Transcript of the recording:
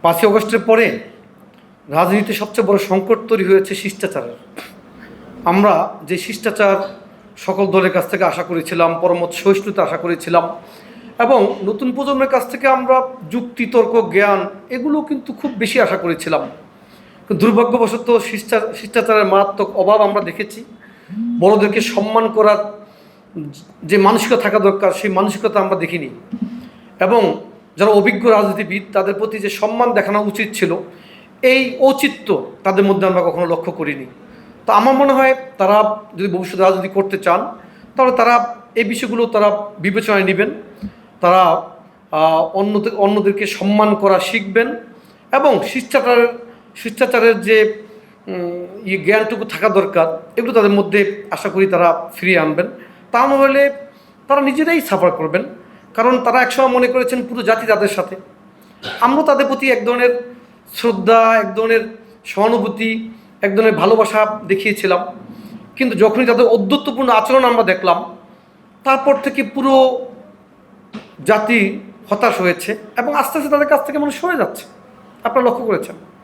5ই অগস্টের পরে রাজনীতিতে সবচেয়ে বড় সংকট তৈরি হয়েছে শিষ্টাচারের। আমরা যে শিষ্টাচার সকল দলের কাছ থেকে আশা করেছিলাম, পরমত সহিষ্ণুতা আশা করেছিলাম, এবং নতুন প্রজন্মের কাছ থেকে আমরা যুক্তি, তর্ক, জ্ঞান এগুলো কিন্তু খুব বেশি আশা করেছিলাম। দুর্ভাগ্যবশত শিষ্টাচারের মারাত্মক অভাব আমরা দেখেছি। বড়দেরকে সম্মান করার যে মানসিকতা থাকা দরকার, সেই মানসিকতা আমরা দেখিনি। এবং যারা অভিজ্ঞ রাজনীতিবিদ, তাদের প্রতি যে সম্মান দেখানো উচিত ছিল, এই ঔচিত্য তাদের মধ্যে আমরা কখনো লক্ষ্য করিনি। তো আমার মনে হয় তারা যদি ভবিষ্যতে রাজনীতি করতে চান, তাহলে তারা এই বিষয়গুলো তারা বিবেচনায় নেবেন। তারা অন্যদেরকে সম্মান করা শিখবেন এবং শিষ্টাচারের যে জ্ঞানটুকু থাকা দরকার, এগুলো তাদের মধ্যে আশা করি তারা ফিরিয়ে আনবেন। তা না হলে তারা নিজেরাই সাফার করবেন, কারণ তারা একসময় মনে করেছেন পুরো জাতি তাদের সাথে। আমরা তাদের প্রতি এক ধরনের শ্রদ্ধা, এক ধরনের সহানুভূতি, এক ধরনের ভালোবাসা দেখিয়েছিলাম। কিন্তু যখনই তাদের ঔদ্ধত্যপূর্ণ আচরণ আমরা দেখলাম, তারপর থেকে পুরো জাতি হতাশ হয়েছে এবং আস্তে আস্তে তাদের কাছ থেকে মানুষ সরে যাচ্ছে। আপনারা লক্ষ্য করেছেন।